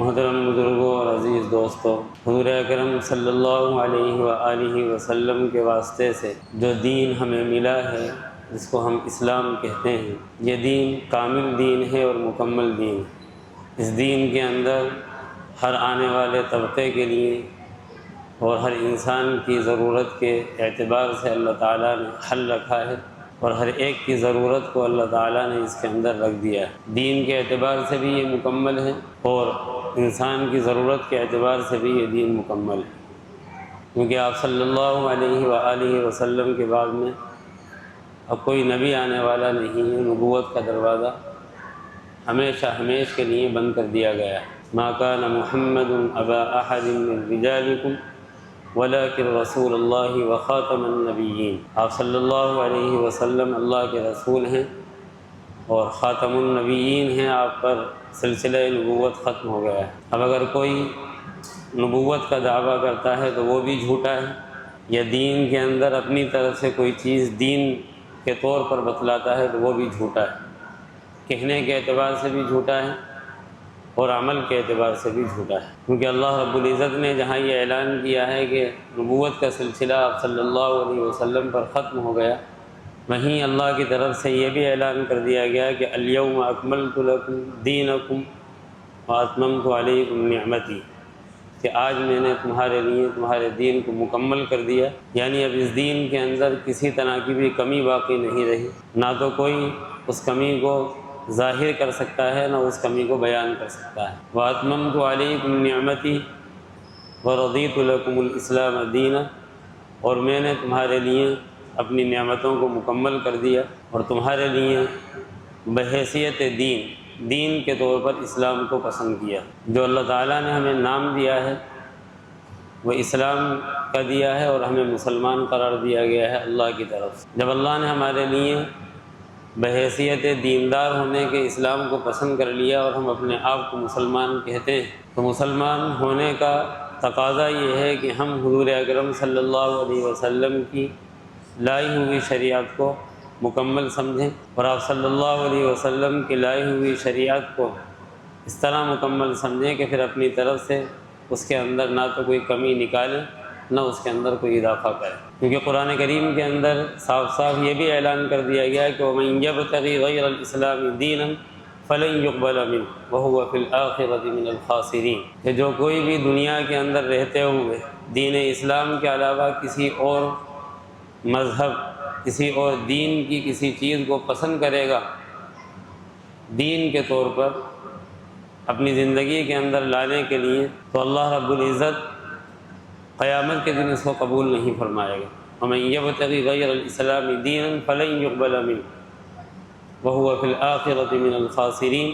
محترم بزرگوں اور عزیز دوستوں، حضور اکرم صلی اللہ علیہ وآلہ وسلم کے واسطے سے جو دین ہمیں ملا ہے، جس کو ہم اسلام کہتے ہیں، یہ دین کامل دین ہے اور مکمل دین ہے۔ اس دین کے اندر ہر آنے والے طبقے کے لیے اور ہر انسان کی ضرورت کے اعتبار سے اللہ تعالیٰ نے حل رکھا ہے، اور ہر ایک کی ضرورت کو اللہ تعالیٰ نے اس کے اندر رکھ دیا ہے۔ دین کے اعتبار سے بھی یہ مکمل ہے اور انسان کی ضرورت کے اعتبار سے بھی یہ دین مکمل ہے، کیونکہ آپ صلی اللہ علیہ وآلہ وسلم کے بعد میں اب کوئی نبی آنے والا نہیں ہے۔ نبوت کا دروازہ ہمیشہ ہمیشہ کے لیے بند کر دیا گیا ہے۔ ما کان محمد ابا احد من رجالکم ولکن رسول اللہ وخاتم النبیین۔ آپ صلی اللہ علیہ وسلم اللہ کے رسول ہیں اور خاتم النبیین ہیں، آپ پر سلسلہ نبوت ختم ہو گیا ہے۔ اب اگر کوئی نبوت کا دعویٰ کرتا ہے تو وہ بھی جھوٹا ہے، یا دین کے اندر اپنی طرف سے کوئی چیز دین کے طور پر بتلاتا ہے تو وہ بھی جھوٹا ہے، کہنے کے اعتبار سے بھی جھوٹا ہے اور عمل کے اعتبار سے بھی جھوٹا ہے، کیونکہ اللہ رب العزت نے جہاں یہ اعلان کیا ہے کہ نبوت کا سلسلہ آپ صلی اللہ علیہ وسلم پر ختم ہو گیا، وہیں اللہ کی طرف سے یہ بھی اعلان کر دیا گیا کہ الیوم اکملت لکم دینکم واتممت علیکم نعمتی، کہ آج میں نے تمہارے لیے تمہارے دین کو مکمل کر دیا، یعنی اب اس دین کے اندر کسی طرح کی بھی کمی باقی نہیں رہی، نہ تو کوئی اس کمی کو ظاہر کر سکتا ہے، نہ اس کمی کو بیان کر سکتا ہے۔ وَأَتْمَمْتُ عَلَيْكُمْ نِعْمَتِي وَرَضِيتُ لَكُمُ الْإِسْلَامَ دِينًا، اور میں نے تمہارے لیے اپنی نعمتوں کو مکمل کر دیا اور تمہارے لیے بحیثیت دین کے طور پر اسلام کو پسند کیا۔ جو اللہ تعالیٰ نے ہمیں نام دیا ہے وہ اسلام کا دیا ہے اور ہمیں مسلمان قرار دیا گیا ہے اللہ کی طرف سے۔ جب اللہ نے ہمارے لیے بحیثیت دیندار ہونے کے اسلام کو پسند کر لیا اور ہم اپنے آپ کو مسلمان کہتے ہیں، تو مسلمان ہونے کا تقاضا یہ ہے کہ ہم حضور اکرم صلی اللہ علیہ وسلم کی لائی ہوئی شریعت کو مکمل سمجھیں، اور آپ صلی اللہ علیہ وسلم کی لائی ہوئی شریعت کو اس طرح مکمل سمجھیں کہ پھر اپنی طرف سے اس کے اندر نہ تو کوئی کمی نکالیں، نہ اس کے اندر کوئی اضافہ کریں، کیونکہ قرآن کریم کے اندر صاف صاف یہ بھی اعلان کر دیا گیا ہے کہ وَمَن يَبْتَغِ غَيْرَ الْإِسْلَامِ دِينًا فَلَن يُقْبَلَ مِنْهُ وَهُوَ فِي الْآخِرَةِ مِنَ الْخَاسِرِينَ، کہ جو کوئی بھی دنیا کے اندر رہتے ہوئے دین اسلام کے علاوہ کسی اور مذہب، کسی اور دین کی کسی چیز کو پسند کرے گا دین کے طور پر اپنی زندگی کے اندر لانے کے لیے، تو اللہ رب العزت قیامت کے دن اس کو قبول نہیں فرمائے گا۔ وَمَن يَبْتَغِ غَيْرَ الْإِسْلَامِ دِينًا فَلَن يُقْبَلَ مِنْهُ وَهُوَ فِي الْآخِرَةِ مِنَ الْخَاسِرِينَ،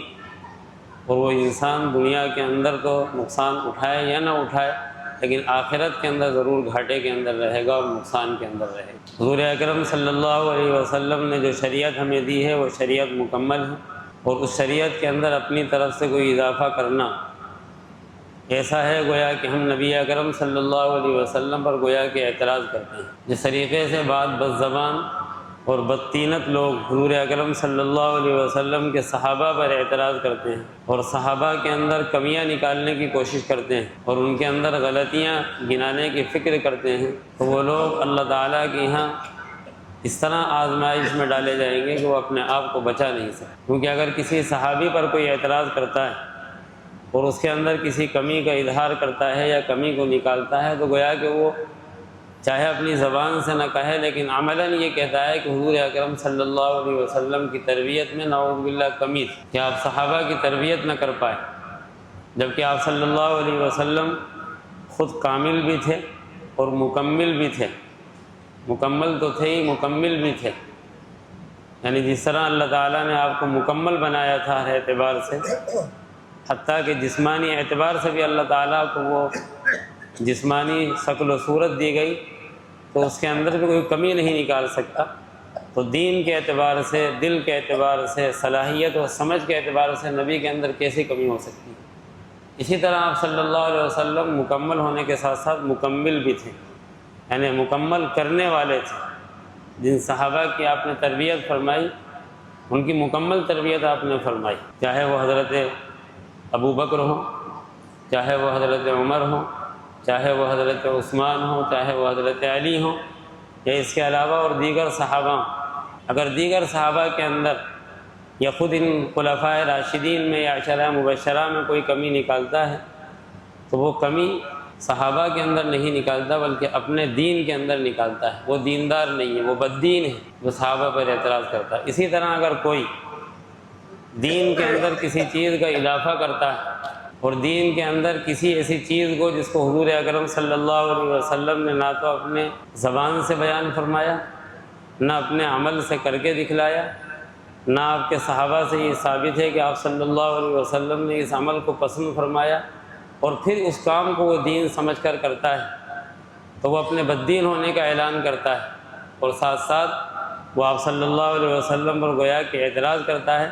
اور وہ انسان دنیا کے اندر تو نقصان اٹھائے یا نہ اٹھائے، لیکن آخرت کے اندر ضرور گھاٹے کے اندر رہے گا اور نقصان کے اندر رہے گا۔ حضور اکرم صلی اللہ علیہ وسلم نے جو شریعت ہمیں دی ہے وہ شریعت مکمل ہے، اور اس شریعت کے اندر اپنی طرف سے کوئی اضافہ کرنا ایسا ہے گویا کہ ہم نبی اکرم صلی اللہ علیہ وسلم پر گویا کہ اعتراض کرتے ہیں۔ جس طریقے سے بعض بد زبان اور بدطینت لوگ حضور اکرم صلی اللہ علیہ وسلم کے صحابہ پر اعتراض کرتے ہیں اور صحابہ کے اندر کمیاں نکالنے کی کوشش کرتے ہیں اور ان کے اندر غلطیاں گنانے کی فکر کرتے ہیں، تو وہ لوگ اللہ تعالیٰ کے یہاں اس طرح آزمائش میں ڈالے جائیں گے کہ وہ اپنے آپ کو بچا نہیں سکتے، کیونکہ اگر کسی صحابی پر کوئی اعتراض کرتا ہے اور اس کے اندر کسی کمی کا اظہار کرتا ہے یا کمی کو نکالتا ہے، تو گویا کہ وہ چاہے اپنی زبان سے نہ کہے لیکن عملاً یہ کہتا ہے کہ حضور اکرم صلی اللہ علیہ وسلم کی تربیت میں نعوذ باللہ کمی تھی کہ آپ صحابہ کی تربیت نہ کر پائے، جبکہ آپ صلی اللہ علیہ وسلم خود کامل بھی تھے اور مکمل بھی تھے، مکمل تو تھے ہی مکمل بھی تھے، یعنی جس طرح اللہ تعالیٰ نے آپ کو مکمل بنایا تھا ہر اعتبار سے، حتیٰ کہ جسمانی اعتبار سے بھی اللہ تعالیٰ کو وہ جسمانی شکل و صورت دی گئی تو اس کے اندر بھی کوئی کمی نہیں نکال سکتا، تو دین کے اعتبار سے، دل کے اعتبار سے، صلاحیت و سمجھ کے اعتبار سے نبی کے اندر کیسی کمی ہو سکتی ہے؟ اسی طرح آپ صلی اللہ علیہ وسلم مکمل ہونے کے ساتھ ساتھ مکمل بھی تھے، یعنی مکمل کرنے والے تھے۔ جن صحابہ کی آپ نے تربیت فرمائی ان کی مکمل تربیت آپ نے فرمائی، چاہے وہ حضرت ابو بکر ہوں چاہے وہ حضرت عمر ہوں، چاہے وہ حضرت عثمان ہوں، چاہے وہ حضرت علی ہوں، یا اس کے علاوہ اور دیگر صحابہ ہوں۔ اگر دیگر صحابہ کے اندر یا خود ان خلفائے راشدین میں یا عشرہ مبشرہ میں کوئی کمی نکالتا ہے تو وہ کمی صحابہ کے اندر نہیں نکالتا بلکہ اپنے دین کے اندر نکالتا ہے۔ وہ دیندار نہیں ہے، وہ بددین ہے، وہ صحابہ پر اعتراض کرتا ہے۔ اسی طرح اگر کوئی دین کے اندر کسی چیز کا اضافہ کرتا ہے اور دین کے اندر کسی ایسی چیز کو جس کو حضور اکرم صلی اللہ علیہ وسلم نے نہ تو اپنے زبان سے بیان فرمایا، نہ اپنے عمل سے کر کے دکھلایا، نہ آپ کے صحابہ سے یہ ثابت ہے کہ آپ صلی اللہ علیہ وسلم نے اس عمل کو پسند فرمایا، اور پھر اس کام کو وہ دین سمجھ کر کرتا ہے، تو وہ اپنے بددین ہونے کا اعلان کرتا ہے، اور ساتھ ساتھ وہ آپ صلی اللہ علیہ وسلم پر گویا کہ اعتراض کرتا ہے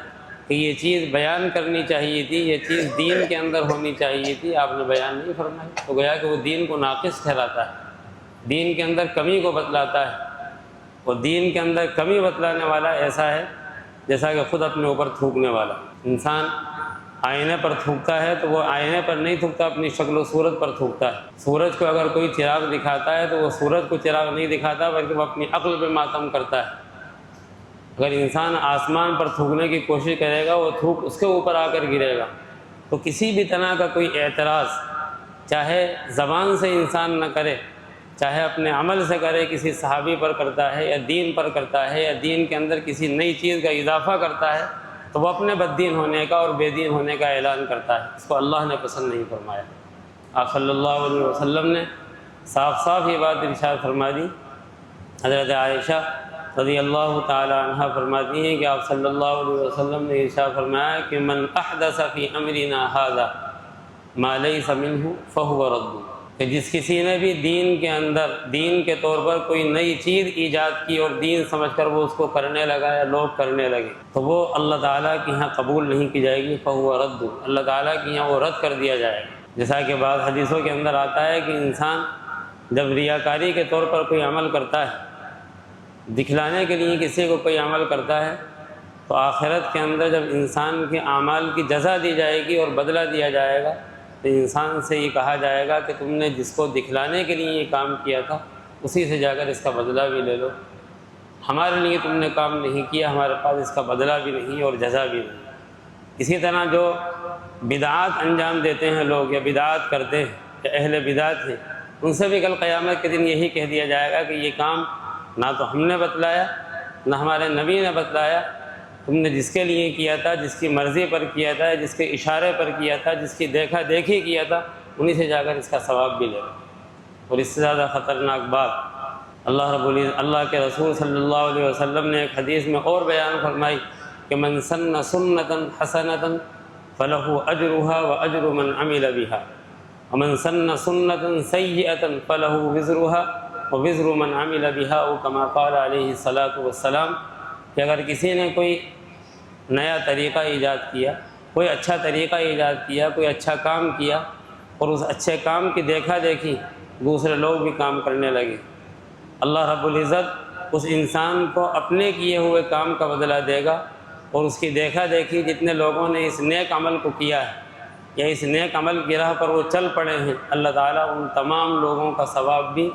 کہ یہ چیز بیان کرنی چاہیے تھی، یہ چیز دین کے اندر ہونی چاہیے تھی، آپ نے بیان نہیں فرمائی۔ تو گویا کہ وہ دین کو ناقص ٹھہراتا ہے، دین کے اندر کمی کو بتلاتا ہے، اور دین کے اندر کمی بتلانے والا ایسا ہے جیسا کہ خود اپنے اوپر تھوکنے والا۔ انسان آئینے پر تھوکتا ہے تو وہ آئینے پر نہیں تھوکتا، اپنی شکل و صورت پر تھوکتا ہے۔ سورج کو اگر کوئی چراغ دکھاتا ہے تو وہ سورج کو چراغ نہیں دکھاتا بلکہ وہ اپنی عقل پہ ماتم کرتا ہے۔ اگر انسان آسمان پر تھوکنے کی کوشش کرے گا وہ تھوک اس کے اوپر آ کر گرے گا۔ تو کسی بھی طرح کا کوئی اعتراض چاہے زبان سے انسان نہ کرے، چاہے اپنے عمل سے کرے، کسی صحابی پر کرتا ہے یا دین پر کرتا ہے یا دین کے اندر کسی نئی چیز کا اضافہ کرتا ہے، تو وہ اپنے بددین ہونے کا اور بے دین ہونے کا اعلان کرتا ہے۔ اس کو اللہ نے پسند نہیں فرمایا۔ آپ صلی اللہ علیہ وسلم نے صاف صاف یہ بات ارشاد فرما دی۔ حضرت عائشہ رضی اللہ تعالی عنہ فرماتی ہیں کہ آپ صلی اللہ علیہ وسلم نے ارشاد فرمایا کہ من احدث فی امرنا ھذا ما لیس منہ فہو رد، کہ جس کسی نے بھی دین کے اندر دین کے طور پر کوئی نئی چیز ایجاد کی اور دین سمجھ کر وہ اس کو کرنے لگا یا لوگ کرنے لگے تو وہ اللہ تعالیٰ کے یہاں قبول نہیں کی جائے گی، فہو رد، اللہ تعالیٰ کے یہاں وہ رد کر دیا جائے گا۔ جیسا کہ بعض حدیثوں کے اندر آتا ہے کہ انسان جب ریاکاری کے طور پر کوئی عمل کرتا ہے، دکھلانے کے لیے کسی کو کوئی عمل کرتا ہے، تو آخرت کے اندر جب انسان کے اعمال کی جزا دی جائے گی اور بدلہ دیا جائے گا تو انسان سے یہ کہا جائے گا کہ تم نے جس کو دکھلانے کے لیے یہ کام کیا تھا اسی سے جا کر اس کا بدلہ بھی لے لو، ہمارے لیے تم نے کام نہیں کیا، ہمارے پاس اس کا بدلہ بھی نہیں اور جزا بھی نہیں۔ اسی طرح جو بدعات انجام دیتے ہیں لوگ یا بدعات کرتے ہیں یا اہل بدعت ہیں، ان سے بھی کل قیامت کے دن یہی کہہ دیا جائے گا کہ یہ کام نہ تو ہم نے بتلایا نہ ہمارے نبی نے بتلایا، تم نے جس کے لیے کیا تھا، جس کی مرضی پر کیا تھا، جس کے اشارے پر کیا تھا، جس کی دیکھا دیکھی کیا تھا، انہی سے جا کر اس کا ثواب بھی لے لو۔ اور اس سے زیادہ خطرناک بات اللہ کے رسول صلی اللہ علیہ وسلم نے ایک حدیث میں اور بیان فرمائی کہ من سن سنتا حسنتا فلہ اجرھا واجر من عمل بها ومن سن سنتا سیئتا فلہ وزرھا ووزر من عمل بها او کما قال علیہ الصلاۃ والسلام، کہ اگر کسی نے کوئی نیا طریقہ ایجاد کیا، کوئی اچھا طریقہ ایجاد کیا، کوئی اچھا کام کیا اور اس اچھے کام کی دیکھا دیکھی دوسرے لوگ بھی کام کرنے لگے، اللہ رب العزت اس انسان کو اپنے کیے ہوئے کام کا بدلہ دے گا، اور اس کی دیکھا دیکھی جتنے لوگوں نے اس نیک عمل کو کیا ہے یا اس نیک عمل کی راہ پر وہ چل پڑے ہیں، اللہ تعالیٰ ان تمام لوگوں کا ثواب بھی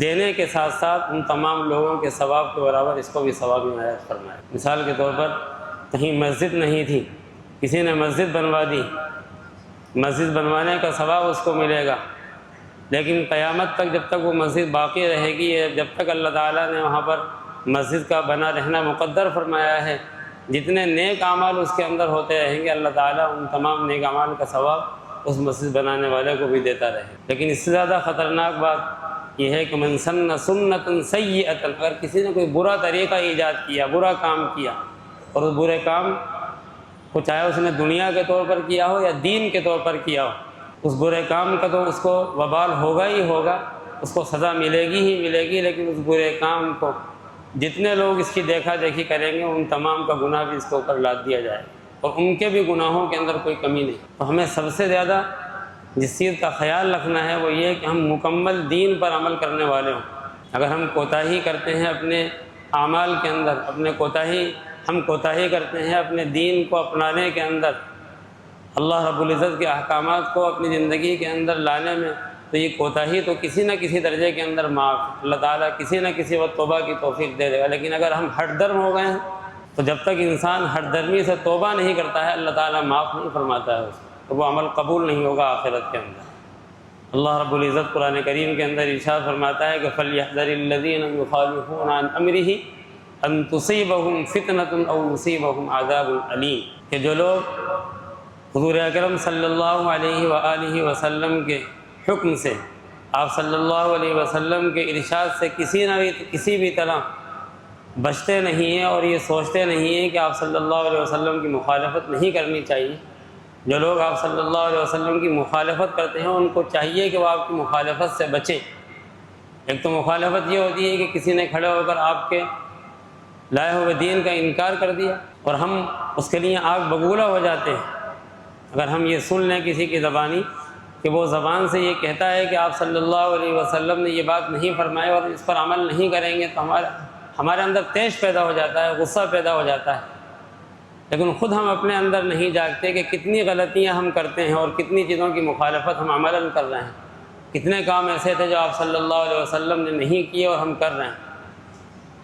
دینے کے ساتھ ساتھ ان تمام لوگوں کے ثواب کے برابر اس کو بھی ثواب عنایت فرمائے۔ مثال کے طور پر کہیں مسجد نہیں تھی، کسی نے مسجد بنوا دی، مسجد بنوانے کا ثواب اس کو ملے گا، لیکن قیامت تک جب تک وہ مسجد باقی رہے گی، جب تک اللہ تعالیٰ نے وہاں پر مسجد کا بنا رہنا مقدر فرمایا ہے، جتنے نیک اعمال اس کے اندر ہوتے رہیں گے اللہ تعالیٰ ان تمام نیک اعمال کا ثواب اس مسجد بنانے والے کو بھی دیتا رہے۔ لیکن اس سے زیادہ خطرناک بات یہ ہے کہ من سن سنتا سیئتا، اگر کسی نے کوئی برا طریقہ ایجاد کیا، برا کام کیا، اور اس برے کام کو چاہے اس نے دنیا کے طور پر کیا ہو یا دین کے طور پر کیا ہو، اس برے کام کا تو اس کو وبال ہوگا ہی ہوگا، اس کو سزا ملے گی ہی ملے گی، لیکن اس برے کام کو جتنے لوگ اس کی دیکھا دیکھی کریں گے ان تمام کا گناہ بھی اس کے اوپر لاد دیا جائے گا، اور ان کے بھی گناہوں کے اندر کوئی کمی نہیں۔ تو ہمیں سب سے زیادہ جس چیز کا خیال رکھنا ہے وہ یہ کہ ہم مکمل دین پر عمل کرنے والے ہوں۔ اگر ہم کوتاہی کرتے ہیں اپنے اعمال کے اندر، ہم کوتاہی کرتے ہیں اپنے دین کو اپنانے کے اندر، اللہ رب العزت کے احکامات کو اپنی زندگی کے اندر لانے میں تو یہ کوتاہی تو کسی نہ کسی درجے کے اندر معاف، اللہ تعالیٰ کسی نہ کسی وقت توبہ کی توفیق دے دے گا۔ لیکن اگر ہم ہٹ درم ہو گئے ہیں تو جب تک انسان ہٹ درمی سے توبہ نہیں کرتا ہے اللہ تعالیٰ معاف نہیں فرماتا ہے اس کو، تو وہ عمل قبول نہیں ہوگا آخرت کے اندر۔ اللہ رب العزت قرآن کریم کے اندر ارشاد فرماتا ہے کہ فَلْيَحْذَرِ الَّذِينَ يُخَالِفُونَ عَنْ أَمْرِهِ أَن تُصِيبَهُمْ فِتْنَةٌ أَوْ يُصِيبَهُمْ عَذَابٌ أَلِيمٌ، کہ جو لوگ حضور اکرم صلی اللہ علیہ وآلہ وسلم کے حکم سے، آپ صلی اللہ علیہ وسلم کے ارشاد سے کسی بھی طرح بچتے نہیں ہیں اور یہ سوچتے نہیں ہیں کہ آپ صلی اللہ علیہ وسلم کی مخالفت نہیں کرنی چاہیے۔ جو لوگ آپ صلی اللہ علیہ وسلم کی مخالفت کرتے ہیں ان کو چاہیے کہ وہ آپ کی مخالفت سے بچیں۔ ایک تو مخالفت یہ ہوتی ہے کہ کسی نے کھڑے ہو کر آپ کے لائے ہوئے دین کا انکار کر دیا اور ہم اس کے لیے آگ بگولہ ہو جاتے ہیں۔ اگر ہم یہ سن لیں کسی کی زبانی کہ وہ زبان سے یہ کہتا ہے کہ آپ صلی اللہ علیہ وسلم نے یہ بات نہیں فرمائی اور اس پر عمل نہیں کریں گے تو ہمارے اندر تیش پیدا ہو جاتا ہے، غصہ پیدا ہو جاتا ہے۔ لیکن خود ہم اپنے اندر نہیں جاگتے کہ کتنی غلطیاں ہم کرتے ہیں اور کتنی چیزوں کی مخالفت ہم عملاً کر رہے ہیں۔ کتنے کام ایسے تھے جو آپ صلی اللہ علیہ وسلم نے نہیں کیے اور ہم کر رہے ہیں۔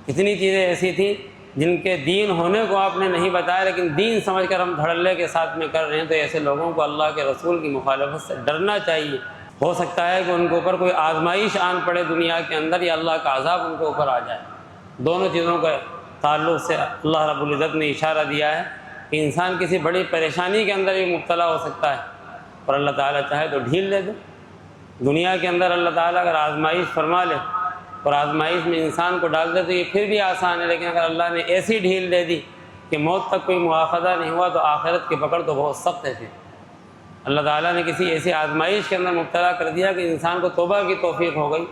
کتنی چیزیں ایسی تھیں جن کے دین ہونے کو آپ نے نہیں بتایا لیکن دین سمجھ کر ہم دھڑلے کے ساتھ میں کر رہے ہیں۔ تو ایسے لوگوں کو اللہ کے رسول کی مخالفت سے ڈرنا چاہیے۔ ہو سکتا ہے کہ ان کے اوپر کوئی آزمائش آن پڑے دنیا کے اندر یا اللہ کا عذاب ان کے اوپر آ جائے۔ دونوں چیزوں کے تعلق سے اللہ رب العزت نے اشارہ دیا ہے کہ انسان کسی بڑی پریشانی کے اندر بھی مبتلا ہو سکتا ہے اور اللہ تعالیٰ چاہے تو ڈھیل دے دے۔ دنیا کے اندر اللہ تعالیٰ اگر آزمائش فرما لے اور آزمائش میں انسان کو ڈال دے تو یہ پھر بھی آسان ہے، لیکن اگر اللہ نے ایسی ڈھیل دے دی کہ موت تک کوئی مواخذہ نہیں ہوا تو آخرت کی پکڑ تو بہت سخت ہے۔ پھر اللہ تعالیٰ نے کسی ایسی آزمائش کے اندر مبتلا کر دیا کہ انسان کو توبہ کی توفیق ہو گئی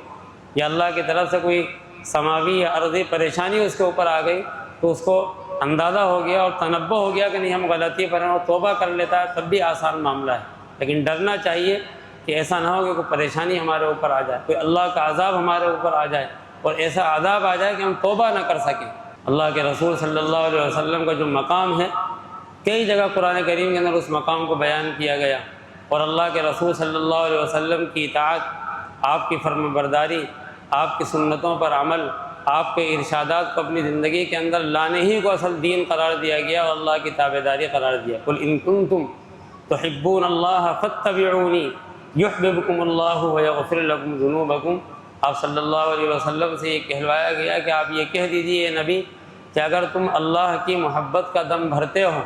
یا اللہ کی طرف سے کوئی سماوی یا عرضی پریشانی اس کے اوپر آ گئی تو اس کو اندازہ ہو گیا اور تنبہ ہو گیا کہ نہیں ہم غلطی پر ہیں اور توبہ کر لیتا ہے، تب بھی آسان معاملہ ہے۔ لیکن ڈرنا چاہیے کہ ایسا نہ ہو کہ کوئی پریشانی ہمارے اوپر آ جائے، کوئی اللہ کا عذاب ہمارے اوپر آ جائے اور ایسا عذاب آ جائے کہ ہم توبہ نہ کر سکیں۔ اللہ کے رسول صلی اللہ علیہ وسلم کا جو مقام ہے کئی جگہ قرآن کریم کے اندر اس مقام کو بیان کیا گیا اور اللہ کے رسول صلی اللہ علیہ وسلم کی اطاعت، آپ کی فرم برداری، آپ کی سنتوں پر عمل، آپ کے ارشادات کو اپنی زندگی کے اندر لانے ہی کو اصل دین قرار دیا گیا اور اللہ کی تابعداری قرار دیا۔ قل ان کنتم تحبون اللہ فاتبعونی یحببکم اللہ ویغفر لکم ذنوبکم۔ آپ صلی اللہ علیہ وسلم سے یہ کہلوایا گیا کہ آپ یہ کہہ دیجئے اے نبی کہ اگر تم اللہ کی محبت کا دم بھرتے ہو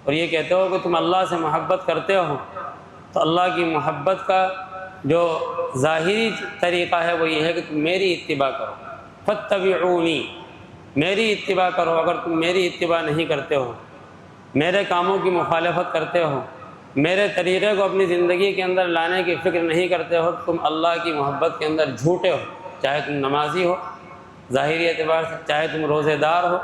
اور یہ کہتے ہو کہ تم اللہ سے محبت کرتے ہو تو اللہ کی محبت کا جو ظاہری طریقہ ہے وہ یہ ہے کہ تم میری اتباع کرو، فاتبعونی، میری اتباع کرو۔ اگر تم میری اتباع نہیں کرتے ہو، میرے کاموں کی مخالفت کرتے ہو، میرے طریقے کو اپنی زندگی کے اندر لانے کی فکر نہیں کرتے ہو، تم اللہ کی محبت کے اندر جھوٹے ہو۔ چاہے تم نمازی ہو ظاہری اعتبار سے، چاہے تم روزے دار ہو،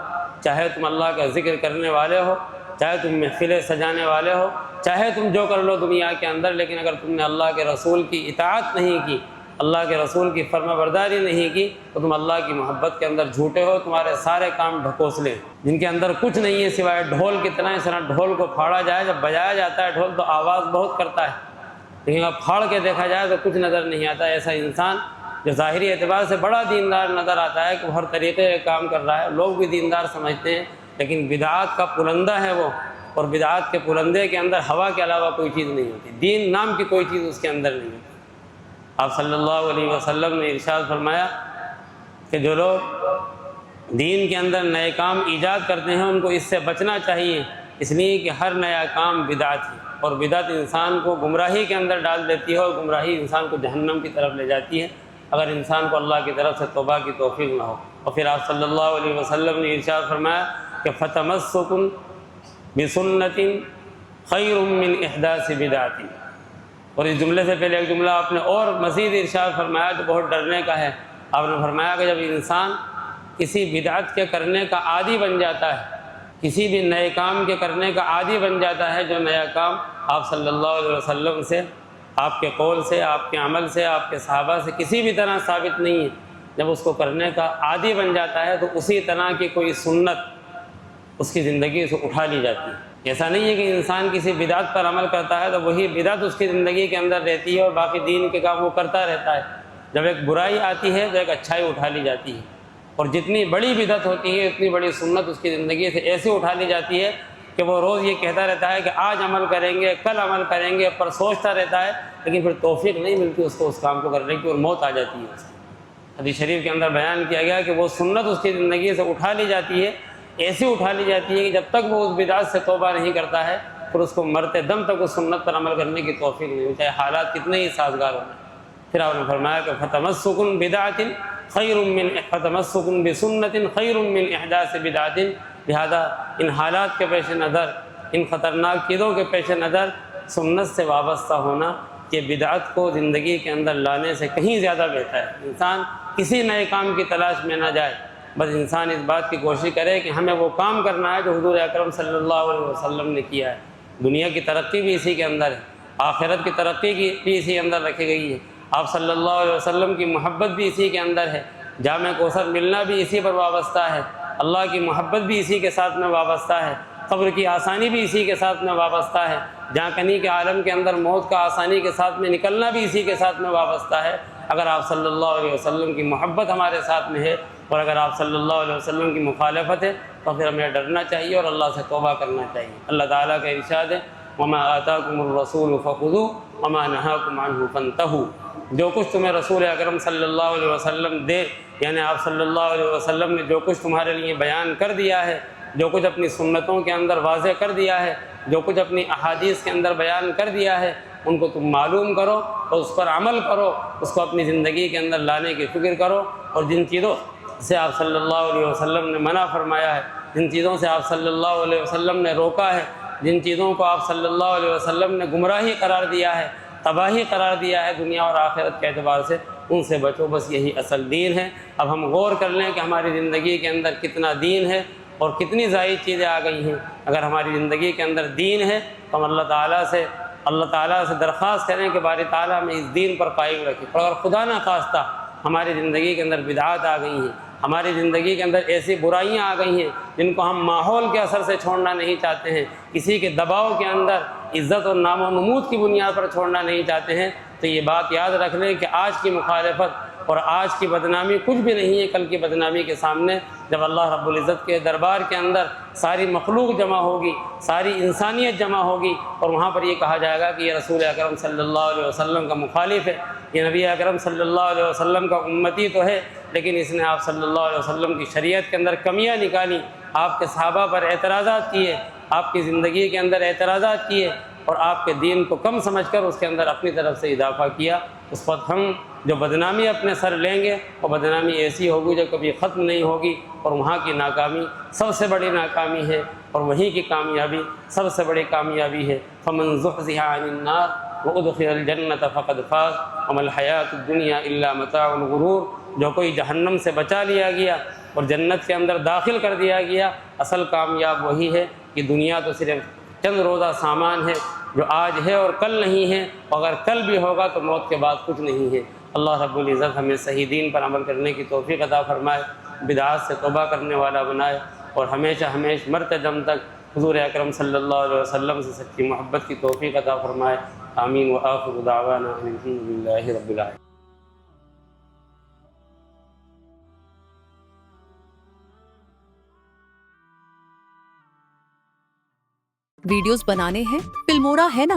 چاہے تم اللہ کا ذکر کرنے والے ہو، چاہے تم محفلیں سجانے والے ہو، چاہے تم جو کر لو دنیا کے اندر، لیکن اگر تم نے اللہ کے رسول کی اطاعت نہیں کی، اللہ کے رسول کی فرما برداری نہیں کی تو تم اللہ کی محبت کے اندر جھوٹے ہو۔ تمہارے سارے کام ڈھکوسلے جن کے اندر کچھ نہیں ہے سوائے ڈھول کی طرح۔ اس طرح ڈھول کو پھاڑا جائے، جب بجایا جاتا ہے ڈھول تو آواز بہت کرتا ہے، لیکن اب پھاڑ کے دیکھا جائے تو کچھ نظر نہیں آتا۔ ایسا انسان جو ظاہری اعتبار سے بڑا دیندار نظر آتا ہے کہ وہ ہر طریقے کا کام کر رہا ہے، لوگ بھی دیندار سمجھتے ہیں، لیکن بدعات کا پلندہ ہے وہ، اور بدعات کے پلندے کے اندر ہوا کے علاوہ کوئی چیز نہیں ہوتی، دین نام کی کوئی چیز اس کے اندر نہیں ہوتی۔ آپ صلی اللہ علیہ وسلم نے ارشاد فرمایا کہ جو لوگ دین کے اندر نئے کام ایجاد کرتے ہیں ان کو اس سے بچنا چاہیے، اس لیے کہ ہر نیا کام بدعت ہے اور بدعت انسان کو گمراہی کے اندر ڈال دیتی ہے اور گمراہی انسان کو جہنم کی طرف لے جاتی ہے اگر انسان کو اللہ کی طرف سے توبہ کی توفیق نہ ہو۔ اور پھر آپ صلی اللہ علیہ وسلم نے ارشاد فرمایا کہ فتمسکن بسنت خیر من احداث بدعت۔ اور اس جملے سے پہلے ایک جملہ آپ نے اور مزید ارشاد فرمایا جو بہت ڈرنے کا ہے۔ آپ نے فرمایا کہ جب انسان کسی بدعت کے کرنے کا عادی بن جاتا ہے، کسی بھی نئے کام کے کرنے کا عادی بن جاتا ہے، جو نیا کام آپ صلی اللہ علیہ وسلم سے، آپ کے قول سے، آپ کے عمل سے، آپ کے صحابہ سے کسی بھی طرح ثابت نہیں ہے، جب اس کو کرنے کا عادی بن جاتا ہے تو اسی طرح کی کوئی سنت اس کی زندگی سے اٹھا لی جاتی ہے۔ ایسا نہیں ہے کہ انسان کسی بدعت پر عمل کرتا ہے تو وہی بدعت اس کی زندگی کے اندر رہتی ہے اور باقی دین کے کام وہ کرتا رہتا ہے۔ جب ایک برائی آتی ہے تو ایک اچھائی اٹھا لی جاتی ہے، اور جتنی بڑی بدعت ہوتی ہے اتنی بڑی سنت اس کی زندگی سے ایسے اٹھا لی جاتی ہے کہ وہ روز یہ کہتا رہتا ہے کہ آج عمل کریں گے، کل عمل کریں گے، پر سوچتا رہتا ہے، لیکن پھر توفیق نہیں ملتی اس کو اس کام کو کرنے کی، اور موت آ جاتی ہے اس کی۔ حدیث شریف کے اندر بیان کیا گیا کہ وہ سنت اس کی زندگی سے اٹھا لی جاتی ہے، ایسی اٹھا لی جاتی ہے کہ جب تک وہ اس بدعت سے توبہ نہیں کرتا ہے پھر اس کو مرتے دم تک اس سنت پر عمل کرنے کی توفیق نہیں ہوتی، چاہے حالات کتنے ہی سازگار ہوں۔ پھر آپ نے فرمایا کہ فتمسک بدعۃ خیر من فتمسک بسنت خیر من احداث بدعۃ، لہذا ان حالات کے پیش نظر، ان خطرناک چیزوں کے پیش نظر سنت سے وابستہ ہونا کہ بدعت کو زندگی کے اندر لانے سے کہیں زیادہ بہتر ہے۔ انسان کسی نئے کام کی تلاش میں نہ جائے، بس انسان اس بات کی کوشش کرے کہ ہمیں وہ کام کرنا ہے جو حضور اکرم صلی اللہ علیہ وسلم نے کیا ہے۔ دنیا کی ترقی بھی اسی کے اندر ہے، آخرت کی ترقی بھی اسی اندر رکھی گئی ہے، آپ صلی اللہ علیہ وسلم کی محبت بھی اسی کے اندر ہے، جامع کوثر ملنا بھی اسی پر وابستہ ہے، اللہ کی محبت بھی اسی کے ساتھ میں وابستہ ہے، قبر کی آسانی بھی اسی کے ساتھ میں وابستہ ہے، جہاں کنی کے عالم کے اندر موت کا آسانی کے ساتھ میں نکلنا بھی اسی کے ساتھ میں وابستہ ہے۔ اگر آپ صلی اللہ علیہ وسلم کی محبت ہمارے ساتھ میں ہے اور اگر آپ صلی اللہ علیہ وسلم کی مخالفت ہے تو پھر ہمیں ڈرنا چاہیے اور اللہ سے توبہ کرنا چاہیے۔ اللہ تعالیٰ کا ارشاد ہے وما آتاکم الرسول فخذوہ وما نہاکم عنہ فانتہوا، جو کچھ تمہیں رسول اکرم صلی اللہ علیہ وسلم دے، یعنی آپ صلی اللہ علیہ وسلم نے جو کچھ تمہارے لیے بیان کر دیا ہے، جو کچھ اپنی سنتوں کے اندر واضح کر دیا ہے، جو کچھ اپنی احادیث کے اندر بیان کر دیا ہے، ان کو تم معلوم کرو اور اس پر عمل کرو، اس کو اپنی زندگی کے اندر لانے کی فکر کرو، اور جن چیزوں سے آپ صلی اللہ علیہ وسلم نے منع فرمایا ہے، جن چیزوں سے آپ صلی اللہ علیہ وسلم نے روکا ہے، جن چیزوں کو آپ صلی اللہ علیہ وسلم نے گمراہی قرار دیا ہے، تباہی قرار دیا ہے دنیا اور آخرت کے اعتبار سے، ان سے بچو، بس یہی اصل دین ہے۔ اب ہم غور کر لیں کہ ہماری زندگی کے اندر کتنا دین ہے اور کتنی زائد چیزیں آ گئی ہیں۔ اگر ہماری زندگی کے اندر دین ہے تو ہم اللہ تعالیٰ سے درخواست کریں کہ باری تعالیٰ ہمیں اس دین پر قائم رکھے، اور اگر خدا نہ خواستہ ہماری زندگی کے اندر بدعات آ گئی ہیں، ہماری زندگی کے اندر ایسی برائیاں آ گئی ہیں جن کو ہم ماحول کے اثر سے چھوڑنا نہیں چاہتے ہیں، کسی کے دباؤ کے اندر عزت اور نام و نمود کی بنیاد پر چھوڑنا نہیں چاہتے ہیں، تو یہ بات یاد رکھ لیں کہ آج کی مخالفت اور آج کی بدنامی کچھ بھی نہیں ہے کل کی بدنامی کے سامنے۔ جب اللہ رب العزت کے دربار کے اندر ساری مخلوق جمع ہوگی، ساری انسانیت جمع ہوگی، اور وہاں پر یہ کہا جائے گا کہ یہ رسول اکرم صلی اللہ علیہ وسلم کا مخالف ہے، یہ نبی اکرم صلی اللہ علیہ وسلم کا امتی تو ہے لیکن اس نے آپ صلی اللہ علیہ وسلم کی شریعت کے اندر کمیاں نکالی، آپ کے صحابہ پر اعتراضات کیے، آپ کی زندگی کے اندر اعتراضات کیے، اور آپ کے دین کو کم سمجھ کر اس کے اندر اپنی طرف سے اضافہ کیا۔ اس وقت ہم جو بدنامی اپنے سر لیں گے وہ بدنامی ایسی ہوگی جو کبھی ختم نہیں ہوگی، اور وہاں کی ناکامی سب سے بڑی ناکامی ہے، اور وہیں کی کامیابی سب سے بڑی کامیابی ہے۔ فمن زحزح عن النار وادخل الجنۃ فقد فاز وما الحیاۃ الدنیا الا متاع الغرور، جو کوئی جہنم سے بچا لیا گیا اور جنت کے اندر داخل کر دیا گیا، اصل کامیاب وہی ہے کہ دنیا تو صرف چند روزہ سامان ہے جو آج ہے اور کل نہیں ہے، اور اگر کل بھی ہوگا تو موت کے بعد کچھ نہیں ہے۔ اللہ رب العزت ہمیں صحیح دین پر عمل کرنے کی توفیق عطا فرمائے، بدعات سے توبہ کرنے والا بنائے، اور ہمیشہ مرتے دم تک حضور اکرم صلی اللہ علیہ وسلم سے سچی محبت کی توفیق عطا فرمائے۔ آمین وآخر دعوانا ان الحمد للہ رب العالمین۔ ویڈیوز بنانے ہیں؟ فلمورا ہے نا۔